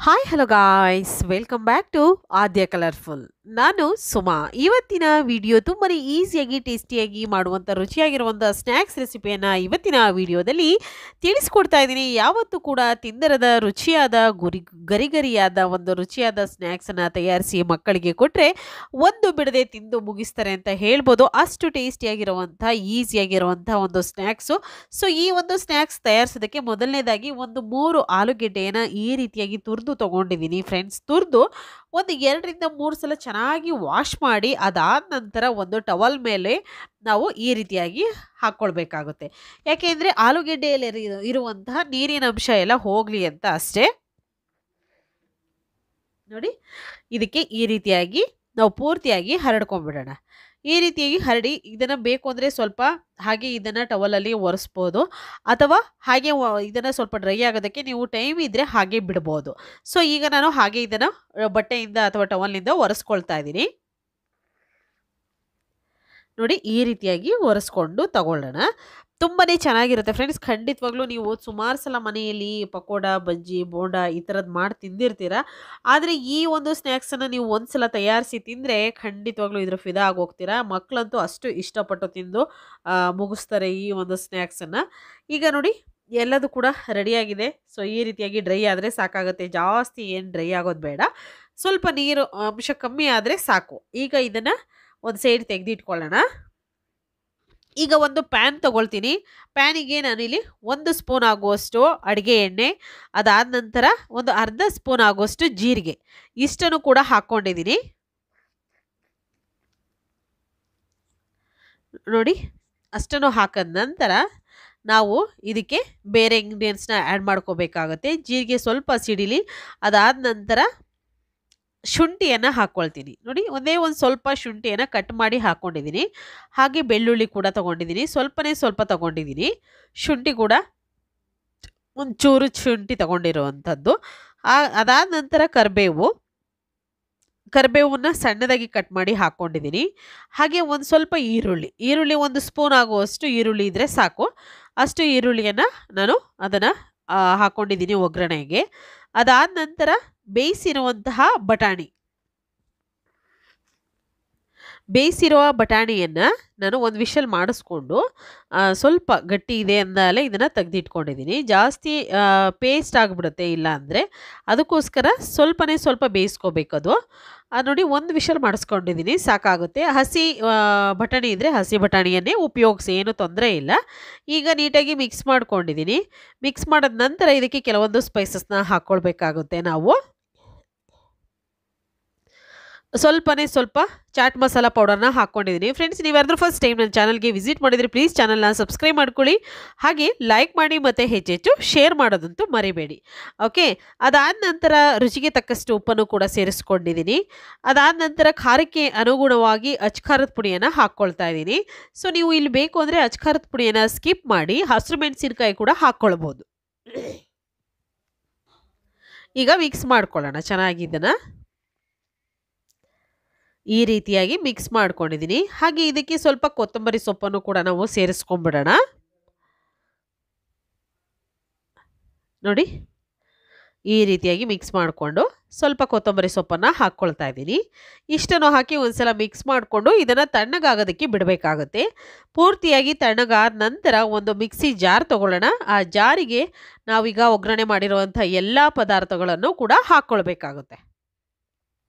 Hi hello guys welcome back to Aadya colourful. ನಾನು ಸುಮಾ. ಇವತ್ತಿನ video ತುಂಬಾನೇ ಈಸಿಯಾಗಿ ಟೇಸ್ಟಿಯಾಗಿ ಮಾಡುವಂಥ ರುಚಿಯಾಗಿರುವಂಥ ಸ್ನ್ಯಾಕ್ಸ್ ರೆಸಿಪಿಯನ್ನು ಇವತ್ತಿನ ವಿಡಿಯೋದಲ್ಲಿ ತಿಳಿಸ್ಕೊಡ್ತಾ ಇದ್ದೀನಿ. ಯಾವತ್ತೂ ಕೂಡ ತಿಂದರದ ರುಚಿಯಾದ ಗರಿಗರಿಯಾದ ಒಂದು ರುಚಿಯಾದ ಸ್ನ್ಯಾಕ್ಸನ್ನು ತಯಾರಿಸಿ ಮಕ್ಕಳಿಗೆ ಕೊಟ್ಟರೆ ಒಂದು ಬಿಡದೆ ತಿಂದು ಮುಗಿಸ್ತಾರೆ ಅಂತ ಹೇಳ್ಬೋದು. ಅಷ್ಟು ಟೇಸ್ಟಿಯಾಗಿರುವಂಥ ಈಸಿಯಾಗಿರುವಂಥ ಒಂದು ಸ್ನ್ಯಾಕ್ಸು. ಸೊ ಈ ಒಂದು ಸ್ನ್ಯಾಕ್ಸ್ ತಯಾರಿಸೋದಕ್ಕೆ ಮೊದಲನೇದಾಗಿ ಒಂದು 3 ಆಲೂಗೆಡ್ಡೆಯನ್ನು ಈ ರೀತಿಯಾಗಿ ತುರಿದು ತಗೊಂಡಿದ್ದೀನಿ ಫ್ರೆಂಡ್ಸ್. ತುರಿದು ಒಂದು 2ರಿಂದ 3 ಸಲ ಚೆನ್ನಾಗಿ ವಾಶ್ ಮಾಡಿ ಅದಾದ ನಂತರ ಒಂದು ಟವಲ್ ಮೇಲೆ ನಾವು ಈ ರೀತಿಯಾಗಿ ಹಾಕ್ಕೊಳ್ಬೇಕಾಗುತ್ತೆ. ಯಾಕೆಂದರೆ ಆಲೂಗೆಡ್ಡೆಯಲ್ಲಿ ಇರುವಂತಹ ನೀರಿನ ಅಂಶ ಎಲ್ಲ ಹೋಗಲಿ ಅಂತ ಅಷ್ಟೇ. ನೋಡಿ, ಇದಕ್ಕೆ ಈ ರೀತಿಯಾಗಿ ನಾವು ಪೂರ್ತಿಯಾಗಿ ಹರಡ್ಕೊಂಡ್ಬಿಡೋಣ. ಈ ರೀತಿಯಾಗಿ ಹರಡಿ ಇದನ್ನು ಬೇಕು ಅಂದರೆ ಸ್ವಲ್ಪ ಹಾಗೆ ಇದನ್ನು ಟವಲಲ್ಲಿ ಒರೆಸ್ಬೋದು, ಅಥವಾ ಹಾಗೆ ಇದನ್ನು ಸ್ವಲ್ಪ ಡ್ರೈ ಆಗೋದಕ್ಕೆ ನೀವು ಟೈಮ್ ಇದ್ದರೆ ಹಾಗೆ ಬಿಡ್ಬೋದು. ಸೊ ಈಗ ನಾನು ಹಾಗೆ ಇದನ್ನು ಬಟ್ಟೆಯಿಂದ ಅಥವಾ ಟವಲ್ನಿಂದ ಒರೆಸ್ಕೊಳ್ತಾ ಇದ್ದೀನಿ. ನೋಡಿ, ಈ ರೀತಿಯಾಗಿ ಒರೆಸ್ಕೊಂಡು ತಗೊಳ್ಳೋಣ. ತುಂಬಾ ಚೆನ್ನಾಗಿರುತ್ತೆ ಫ್ರೆಂಡ್ಸ್. ಖಂಡಿತವಾಗ್ಲೂ ನೀವು ಸುಮಾರು ಸಲ ಮನೆಯಲ್ಲಿ ಪಕೋಡ, ಬಜ್ಜಿ, ಬೋಂಡ ಈ ಥರದ್ದು ಮಾಡಿ ತಿಂದಿರ್ತೀರ. ಆದರೆ ಈ ಒಂದು ಸ್ನ್ಯಾಕ್ಸನ್ನು ನೀವು ಒಂದು ಸಲ ತಯಾರಿಸಿ ತಿಂದರೆ ಖಂಡಿತವಾಗ್ಲೂ ಇದ್ರ ಫಿದಾ ಆಗೋಗ್ತೀರಾ. ಮಕ್ಕಳಂತೂ ಅಷ್ಟು ಇಷ್ಟಪಟ್ಟು ತಿಂದು ಮುಗಿಸ್ತಾರೆ ಈ ಒಂದು ಸ್ನ್ಯಾಕ್ಸನ್ನು. ಈಗ ನೋಡಿ, ಎಲ್ಲದೂ ಕೂಡ ರೆಡಿಯಾಗಿದೆ. ಸೊ ಈ ರೀತಿಯಾಗಿ ಡ್ರೈ ಆದರೆ ಸಾಕಾಗುತ್ತೆ. ಜಾಸ್ತಿ ಏನು ಡ್ರೈ ಆಗೋದು ಬೇಡ. ಸ್ವಲ್ಪ ನೀರು ಅಂಶ ಕಮ್ಮಿ ಆದರೆ ಸಾಕು. ಈಗ ಇದನ್ನು ಒಂದು ಸೈಡ್ ತೆಗೆದಿಟ್ಕೊಳ್ಳೋಣ. ಈಗ ಒಂದು ಪ್ಯಾನ್ ತಗೊಳ್ತೀನಿ. ಪ್ಯಾನಿಗೆ ನಾನಿಲ್ಲಿ 1 ಸ್ಪೂನ್ ಆಗುವಷ್ಟು ಅಡುಗೆ ಎಣ್ಣೆ, ಅದಾದ ನಂತರ ಒಂದು ಅರ್ಧ ಸ್ಪೂನ್ ಆಗುವಷ್ಟು ಜೀರಿಗೆ, ಇಷ್ಟನ್ನು ಕೂಡ ಹಾಕ್ಕೊಂಡಿದ್ದೀನಿ. ನೋಡಿ, ಅಷ್ಟನ್ನು ಹಾಕಿದ ನಂತರ ನಾವು ಇದಕ್ಕೆ ಬೇರೆ ಇಂಗ್ರೀಡಿಯೆಂಟ್ಸ್ನ ಆ್ಯಡ್ ಮಾಡ್ಕೋಬೇಕಾಗುತ್ತೆ. ಜೀರಿಗೆ ಸ್ವಲ್ಪ ಸಿಡಿಲಿ. ಅದಾದ ನಂತರ ಶುಂಠಿಯನ್ನು ಹಾಕ್ಕೊಳ್ತೀನಿ. ನೋಡಿ, ಒಂದೇ ಒಂದು ಸ್ವಲ್ಪ ಶುಂಠಿಯನ್ನು ಕಟ್ ಮಾಡಿ ಹಾಕ್ಕೊಂಡಿದ್ದೀನಿ. ಹಾಗೆ ಬೆಳ್ಳುಳ್ಳಿ ಕೂಡ ತೊಗೊಂಡಿದ್ದೀನಿ, ಸ್ವಲ್ಪ ತೊಗೊಂಡಿದ್ದೀನಿ. ಶುಂಠಿ ಕೂಡ ಒಂಚೂರು ಶುಂಠಿ ತೊಗೊಂಡಿರುವಂಥದ್ದು. ಅದಾದ ನಂತರ ಕರಿಬೇವನ್ನ ಸಣ್ಣದಾಗಿ ಕಟ್ ಮಾಡಿ ಹಾಕ್ಕೊಂಡಿದ್ದೀನಿ. ಹಾಗೆ ಒಂದು ಸ್ವಲ್ಪ ಈರುಳ್ಳಿ 1 ಸ್ಪೂನ್ ಆಗುವಷ್ಟು ಈರುಳ್ಳಿ ಇದ್ದರೆ ಸಾಕು. ಅಷ್ಟು ಈರುಳ್ಳಿಯನ್ನು ನಾನು ಅದನ್ನು ಹಾಕ್ಕೊಂಡಿದ್ದೀನಿ ಒಗ್ಗರಣೆಗೆ. ಅದಾದ ನಂತರ ಬೇಯಿಸಿರುವಂತಹ ಬಟಾಣಿಯನ್ನು ನಾನು ಒಂದು ವಿಷಲ್ ಮಾಡಿಸ್ಕೊಂಡು ಸ್ವಲ್ಪ ಗಟ್ಟಿ ಇದೆ ಅಂದಾಲೆ ಇದನ್ನು ತೆಗೆದಿಟ್ಕೊಂಡಿದ್ದೀನಿ. ಜಾಸ್ತಿ ಪೇಸ್ಟ್ ಆಗಿಬಿಡುತ್ತೆ ಇಲ್ಲ ಅಂದರೆ, ಅದಕ್ಕೋಸ್ಕರ ಸ್ವಲ್ಪ ಬೇಯಿಸ್ಕೋಬೇಕದು. ನೋಡಿ, ಒಂದು ವಿಷಲ್ ಮಾಡಿಸ್ಕೊಂಡಿದ್ದೀನಿ, ಸಾಕಾಗುತ್ತೆ. ಹಸಿ ಬಟಾಣಿ ಇದ್ದರೆ ಹಸಿ ಬಟಾಣಿಯನ್ನೇ ಉಪಯೋಗಿಸಿ, ಏನು ತೊಂದರೆ ಇಲ್ಲ. ಈಗ ನೀಟಾಗಿ ಮಿಕ್ಸ್ ಮಾಡ್ಕೊಂಡಿದ್ದೀನಿ. ಮಿಕ್ಸ್ ಮಾಡಿದ ನಂತರ ಇದಕ್ಕೆ ಕೆಲವೊಂದು ಸ್ಪೈಸಸ್ನ ಹಾಕ್ಕೊಳ್ಬೇಕಾಗುತ್ತೆ ನಾವು. ಸ್ವಲ್ಪ ಚಾಟ್ ಮಸಾಲ ಪೌಡರ್ನ ಹಾಕ್ಕೊಂಡಿದ್ದೀನಿ. ಫ್ರೆಂಡ್ಸ್, ನೀವ್ಯಾರಾದ್ರೂ ಫಸ್ಟ್ ಟೈಮ್ ನನ್ನ ಚಾನಲ್ಗೆ ವಿಸಿಟ್ ಮಾಡಿದರೆ ಪ್ಲೀಸ್ ಚಾನಲ್ನ ಸಬ್ಸ್ಕ್ರೈಬ್ ಮಾಡ್ಕೊಳ್ಳಿ. ಹಾಗೆ ಲೈಕ್ ಮಾಡಿ ಮತ್ತು ಹೆಚ್ಚೆಚ್ಚು ಶೇರ್ ಮಾಡೋದಂತೂ ಮರಿಬೇಡಿ. ಓಕೆ, ಅದಾದ ನಂತರ ರುಚಿಗೆ ತಕ್ಕಷ್ಟು ಉಪ್ಪನ್ನು ಕೂಡ ಸೇರಿಸ್ಕೊಂಡಿದ್ದೀನಿ. ಅದಾದ ನಂತರ ಖಾರಕ್ಕೆ ಅನುಗುಣವಾಗಿ ಅಚ್ಕಾರದ ಪುಡಿಯನ್ನು ಹಾಕ್ಕೊಳ್ತಾ ಇದ್ದೀನಿ. ಸೊ ನೀವು ಇಲ್ಲಿ ಬೇಕು ಅಂದರೆ ಅಚ್ಕಾರದ ಪುಡಿಯನ್ನು ಸ್ಕಿಪ್ ಮಾಡಿ ಹಸಿರು ಮೆಣಸಿನಕಾಯಿ ಕೂಡ ಹಾಕ್ಕೊಳ್ಬೋದು. ಈಗ ಮಿಕ್ಸ್ ಮಾಡ್ಕೊಳ್ಳೋಣ ಚೆನ್ನಾಗಿ. ಇದನ್ನು ಈ ರೀತಿಯಾಗಿ ಮಿಕ್ಸ್ ಮಾಡ್ಕೊಂಡಿದ್ದೀನಿ. ಹಾಗೆ ಇದಕ್ಕೆ ಸ್ವಲ್ಪ ಕೊತ್ತಂಬರಿ ಸೊಪ್ಪನ್ನು ಕೂಡ ನಾವು ಸೇರಿಸ್ಕೊಂಡ್ಬಿಡೋಣ. ನೋಡಿ, ಈ ರೀತಿಯಾಗಿ ಮಿಕ್ಸ್ ಮಾಡಿಕೊಂಡು ಸ್ವಲ್ಪ ಕೊತ್ತಂಬರಿ ಸೊಪ್ಪನ್ನು ಹಾಕ್ಕೊಳ್ತಾ ಇದ್ದೀನಿ. ಇಷ್ಟನ್ನು ಹಾಕಿ ಒಂದ್ಸಲ ಮಿಕ್ಸ್ ಮಾಡಿಕೊಂಡು ಇದನ್ನು ತಣ್ಣಗಾಗೋದಕ್ಕೆ ಬಿಡಬೇಕಾಗುತ್ತೆ. ಪೂರ್ತಿಯಾಗಿ ತಣ್ಣಗಾದ ನಂತರ ಒಂದು ಮಿಕ್ಸಿ ಜಾರ್ ತಗೊಳ್ಳೋಣ. ಆ ಜಾರಿಗೆ ನಾವೀಗ ಒಗ್ಗರಣೆ ಮಾಡಿರುವಂಥ ಎಲ್ಲ ಪದಾರ್ಥಗಳನ್ನು ಕೂಡ ಹಾಕ್ಕೊಳ್ಬೇಕಾಗುತ್ತೆ.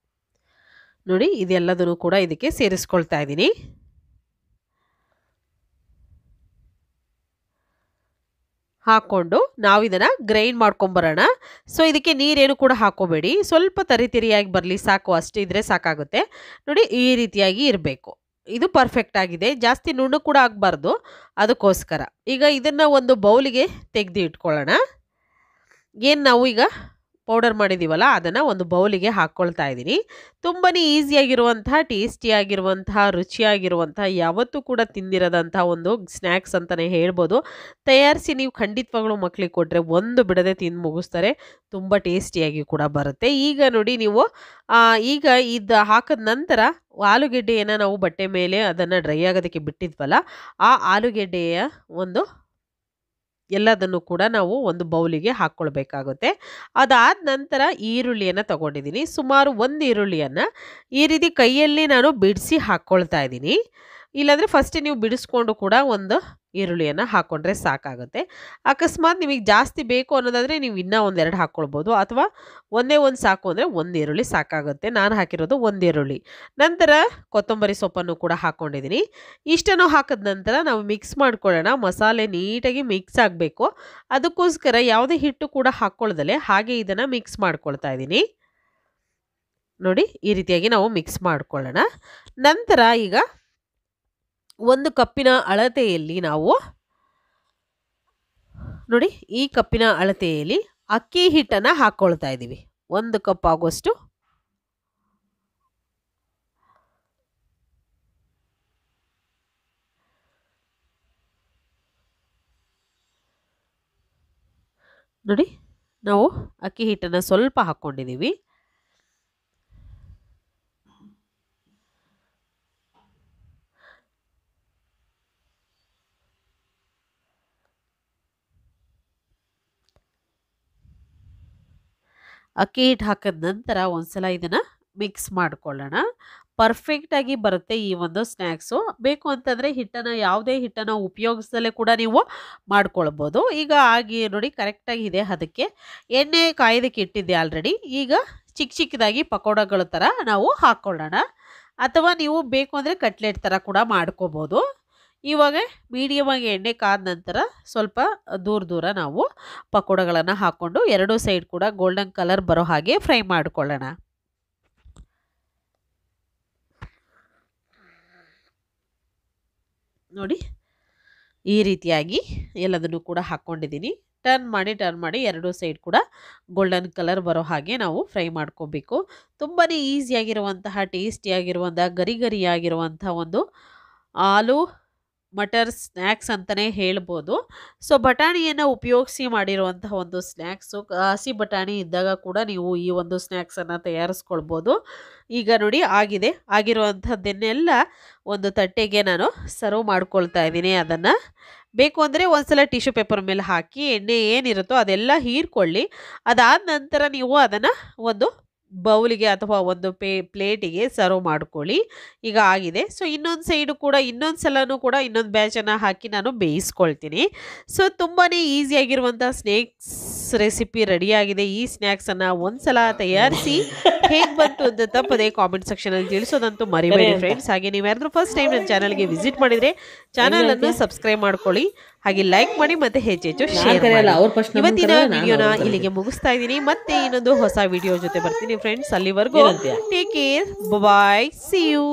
ನೋಡಿ, ಇದೆಲ್ಲದನ್ನು ಕೂಡ ಇದಕ್ಕೆ ಸೇರಿಸ್ಕೊಳ್ತಾ ಇದ್ದೀನಿ. ಹಾಕ್ಕೊಂಡು ನಾವು ಇದನ್ನು ಗ್ರೈಂಡ್ ಮಾಡ್ಕೊಂಬರೋಣ. ಸೊ ಇದಕ್ಕೆ ನೀರೇನು ಕೂಡ ಹಾಕೋಬೇಡಿ, ಸ್ವಲ್ಪ ತರಿಯಾಗಿ ಬರಲಿ ಸಾಕು, ಅಷ್ಟೇ ಇದ್ದರೆ ಸಾಕಾಗುತ್ತೆ. ನೋಡಿ, ಈ ರೀತಿಯಾಗಿ ಇರಬೇಕು. ಇದು ಪರ್ಫೆಕ್ಟ್ ಆಗಿದೆ. ಜಾಸ್ತಿ ನುಣ್ಣು ಕೂಡ ಆಗಬಾರ್ದು, ಅದಕ್ಕೋಸ್ಕರ. ಈಗ ಇದನ್ನು ಒಂದು ಬೌಲಿಗೆ ತೆಗೆದು ಇಟ್ಕೊಳ್ಳೋಣ. ಏನು ನಾವು ಈಗ ಪೌಡರ್ ಮಾಡಿದ್ದೀವಲ್ಲ ಅದನ್ನು ಒಂದು ಬೌಲಿಗೆ ಹಾಕ್ಕೊಳ್ತಾ ಇದ್ದೀನಿ. ತುಂಬಾ ಈಸಿಯಾಗಿರುವಂತಹ, ಟೇಸ್ಟಿಯಾಗಿರುವಂತಹ, ರುಚಿಯಾಗಿರುವಂತಹ, ಯಾವತ್ತೂ ಕೂಡ ತಿಂದಿರೋದಂತಹ ಒಂದು ಸ್ನ್ಯಾಕ್ಸ್ ಅಂತಲೇ ಹೇಳ್ಬೋದು. ತಯಾರಿಸಿ ನೀವು ಖಂಡಿತವಾಗ್ಲೂ ಮಕ್ಕಳಿಗೆ ಕೊಟ್ಟರೆ ಒಂದು ಬಿಡದೆ ತಿಂದು ಮುಗಿಸ್ತಾರೆ. ತುಂಬ ಟೇಸ್ಟಿಯಾಗಿ ಕೂಡ ಬರುತ್ತೆ. ಈಗ ನೋಡಿ, ನೀವು ಈಗ ಇದು ಹಾಕಿದ ನಂತರ ಆಲೂಗೆಡ್ಡೆಯನ್ನು ನಾವು ಬಟ್ಟೆ ಮೇಲೆ ಅದನ್ನು ಡ್ರೈ ಆಗೋದಕ್ಕೆ ಬಿಟ್ಟಿದ್ವಲ್ಲ, ಆ ಆಲೂಗೆಡ್ಡೆಯ ಒಂದು ಎಲ್ಲದನ್ನು ಕೂಡ ನಾವು ಒಂದು ಬೌಲಿಗೆ ಹಾಕ್ಕೊಳ್ಬೇಕಾಗುತ್ತೆ. ಅದಾದ ನಂತರ ಈರುಳ್ಳಿಯನ್ನು ತಗೊಂಡಿದ್ದೀನಿ. ಸುಮಾರು ಒಂದು ಈರುಳ್ಳಿಯನ್ನು ಈ ರೀತಿ ಕೈಯಲ್ಲಿ ನಾನು ಬಿಡಿಸಿ ಹಾಕ್ಕೊಳ್ತಾ ಇದ್ದೀನಿ. ಇಲ್ಲಾಂದರೆ ಫಸ್ಟೇ ನೀವು ಬಿಡಿಸ್ಕೊಂಡು ಕೂಡ ಒಂದು ಈರುಳ್ಳಿಯನ್ನು ಹಾಕ್ಕೊಂಡ್ರೆ ಸಾಕಾಗುತ್ತೆ. ಅಕಸ್ಮಾತ್ ನಿಮಗೆ ಜಾಸ್ತಿ ಬೇಕು ಅನ್ನೋದಾದರೆ ನೀವು ಇನ್ನೂ ಒಂದೆರಡು ಹಾಕ್ಕೊಳ್ಬೋದು, ಅಥವಾ ಒಂದೇ ಒಂದು ಸಾಕು ಅಂದರೆ ಒಂದು ಈರುಳ್ಳಿ ಸಾಕಾಗುತ್ತೆ. ನಾನು ಹಾಕಿರೋದು ಒಂದು ಈರುಳ್ಳಿ. ನಂತರ ಕೊತ್ತಂಬರಿ ಸೊಪ್ಪನ್ನು ಕೂಡ ಹಾಕ್ಕೊಂಡಿದ್ದೀನಿ. ಇಷ್ಟನ್ನು ಹಾಕಿದ ನಂತರ ನಾವು ಮಿಕ್ಸ್ ಮಾಡ್ಕೊಳ್ಳೋಣ. ಮಸಾಲೆ ನೀಟಾಗಿ ಮಿಕ್ಸ್ ಆಗಬೇಕು. ಅದಕ್ಕೋಸ್ಕರ ಯಾವುದೇ ಹಿಟ್ಟು ಕೂಡ ಹಾಕ್ಕೊಳ್ದಲೆ ಹಾಗೆ ಇದನ್ನು ಮಿಕ್ಸ್ ಮಾಡ್ಕೊಳ್ತಾ ಇದ್ದೀನಿ. ನೋಡಿ, ಈ ರೀತಿಯಾಗಿ ನಾವು ಮಿಕ್ಸ್ ಮಾಡ್ಕೊಳ್ಳೋಣ. ನಂತರ ಈಗ 1 ಕಪ್ಪಿನ ಅಳತೆಯಲ್ಲಿ ನಾವು ನೋಡಿ, ಈ ಕಪ್ಪಿನ ಅಳತೆಯಲ್ಲಿ ಅಕ್ಕಿ ಹಿಟ್ಟನ್ನು ಹಾಕ್ಕೊಳ್ತಾ ಇದ್ದೀವಿ. 1 ಕಪ್ ಆಗುವಷ್ಟು ನೋಡಿ, ನಾವು ಅಕ್ಕಿ ಹಿಟ್ಟನ್ನು ಸ್ವಲ್ಪ ಹಾಕ್ಕೊಂಡಿದ್ದೀವಿ. ಅಕ್ಕಿ ಹಿಟ್ಟು ಹಾಕಿದ ನಂತರ ಒಂದ್ಸಲ ಇದನ್ನು ಮಿಕ್ಸ್ ಮಾಡ್ಕೊಳ್ಳೋಣ. ಪರ್ಫೆಕ್ಟಾಗಿ ಬರುತ್ತೆ ಈ ಒಂದು ಸ್ನ್ಯಾಕ್ಸು. ಬೇಕು ಅಂತಂದರೆ ಹಿಟ್ಟನ್ನು, ಯಾವುದೇ ಹಿಟ್ಟನ್ನು ಉಪಯೋಗಿಸದಲ್ಲೇ ಕೂಡ ನೀವು ಮಾಡ್ಕೊಳ್ಬೋದು. ಈಗ ಹಾಗೆ ನೋಡಿ, ಕರೆಕ್ಟಾಗಿದೆ. ಅದಕ್ಕೆ ಎಣ್ಣೆ ಕಾಯೋದಕ್ಕೆ ಇಟ್ಟಿದ್ದೆ ಆಲ್ರೆಡಿ. ಈಗ ಚಿಕ್ಕ ಚಿಕ್ಕದಾಗಿ ಪಕೋಡಗಳ ಥರ ನಾವು ಹಾಕ್ಕೊಳ್ಳೋಣ, ಅಥವಾ ನೀವು ಬೇಕು ಅಂದರೆ ಕಟ್ಲೆಟ್ ಥರ ಕೂಡ ಮಾಡ್ಕೋಬೋದು. ಇವಾಗ ಮೀಡಿಯಮಾಗಿ ಎಣ್ಣೆ ಕಾದ ನಂತರ ಸ್ವಲ್ಪ ದೂರ ನಾವು ಪಕೋಡಗಳನ್ನು ಹಾಕ್ಕೊಂಡು ಎರಡೂ ಸೈಡ್ ಕೂಡ ಗೋಲ್ಡನ್ ಕಲರ್ ಬರೋ ಹಾಗೆ ಫ್ರೈ ಮಾಡ್ಕೊಳ್ಳೋಣ. ನೋಡಿ, ಈ ರೀತಿಯಾಗಿ ಎಲ್ಲದನ್ನು ಕೂಡ ಹಾಕ್ಕೊಂಡಿದ್ದೀನಿ. ಟರ್ನ್ ಮಾಡಿ ಎರಡೂ ಸೈಡ್ ಕೂಡ ಗೋಲ್ಡನ್ ಕಲರ್ ಬರೋ ಹಾಗೆ ನಾವು ಫ್ರೈ ಮಾಡ್ಕೋಬೇಕು. ತುಂಬಾ ಈಸಿಯಾಗಿರುವಂತಹ, ಟೇಸ್ಟಿಯಾಗಿರುವಂಥ, ಗರಿಯಾಗಿರುವಂಥ ಒಂದು ಆಲೂ ಮಟರ್ ಸ್ನ್ಯಾಕ್ಸ್ ಅಂತಲೇ ಹೇಳ್ಬೋದು. ಸೊ ಬಟಾಣಿಯನ್ನು ಉಪಯೋಗಿಸಿ ಮಾಡಿರುವಂತಹ ಒಂದು ಸ್ನ್ಯಾಕ್ಸು. ಹಸಿ ಬಟಾಣಿ ಇದ್ದಾಗ ಕೂಡ ನೀವು ಈ ಒಂದು ಸ್ನ್ಯಾಕ್ಸನ್ನು ತಯಾರಿಸ್ಕೊಳ್ಬೋದು. ಈಗ ನೋಡಿ, ಆಗಿರುವಂಥದ್ದನ್ನೆಲ್ಲ ಒಂದು ತಟ್ಟೆಗೆ ನಾನು ಸರ್ವ್ ಮಾಡ್ಕೊಳ್ತಾ ಇದ್ದೀನಿ. ಅದನ್ನು ಬೇಕು ಅಂದರೆ ಒಂದ್ಸಲ ಟಿಶ್ಯೂ ಪೇಪರ್ ಮೇಲೆ ಹಾಕಿ ಎಣ್ಣೆ ಏನಿರುತ್ತೋ ಅದೆಲ್ಲ ಹೀರ್ಕೊಳ್ಳಿ. ಅದಾದ ನಂತರ ನೀವು ಅದನ್ನು ಒಂದು ಬೌಲಿಗೆ ಅಥವಾ ಒಂದು ಪ್ಲೇಟಿಗೆ ಸರ್ವ್ ಮಾಡ್ಕೊಳ್ಳಿ. ಈಗ ಆಗಿದೆ. ಸೊ ಇನ್ನೊಂದು ಸೈಡು ಕೂಡ ಇನ್ನೊಂದು ಸಲನೂ ಕೂಡ ಇನ್ನೊಂದು ಬ್ಯಾಚನ್ನು ಹಾಕಿ ನಾನು ಬೇಯಿಸ್ಕೊಳ್ತೀನಿ. ಸೊ ತುಂಬಾ ಈಸಿಯಾಗಿರುವಂಥ ಸ್ನ್ಯಾಕ್ಸ್ ರೆಸಿಪಿ ರೆಡಿಯಾಗಿದೆ. ಈ ಸ್ನ್ಯಾಕ್ಸನ್ನು ಒಂದ್ಸಲ ತಯಾರಿಸಿ ಹೇಗೆ ಬಂತು ಅಂತ ತಪ್ಪದೆ ಕಾಮೆಂಟ್ ಸೆಕ್ಷನಲ್ಲಿ ತಿಳಿಸೋದಂತೂ ಮರಿಬೇಡಿ ಫ್ರೆಂಡ್ಸ್. ಹಾಗೆ ನೀವು ಯಾರಾದರೂ ಫಸ್ಟ್ ಟೈಮ್ ನನ್ನ ಚಾನಲ್ಗೆ ವಿಸಿಟ್ ಮಾಡಿದರೆ ಚಾನಲನ್ನು ಸಬ್ಸ್ಕ್ರೈಬ್ ಮಾಡ್ಕೊಳ್ಳಿ, ಹಾಗೆ ಲೈಕ್ ಮಾಡಿ ಮತ್ತೆ ಹೆಚ್ಚೆಚ್ಚು ಶೇರ್ ಮಾಡಿ. ಇವತ್ತಿನ ವಿಡಿಯೋನ ಇಲ್ಲಿಗೆ ಮುಗಿಸ್ತಾ ಇದ್ದೀನಿ. ಮತ್ತೆ ಇನ್ನೊಂದು ಹೊಸ ವಿಡಿಯೋ ಜೊತೆ ಬರ್ತೀನಿ ಫ್ರೆಂಡ್ಸ್. ಅಲ್ಲಿವರೆಗೂ take care, bye, see you.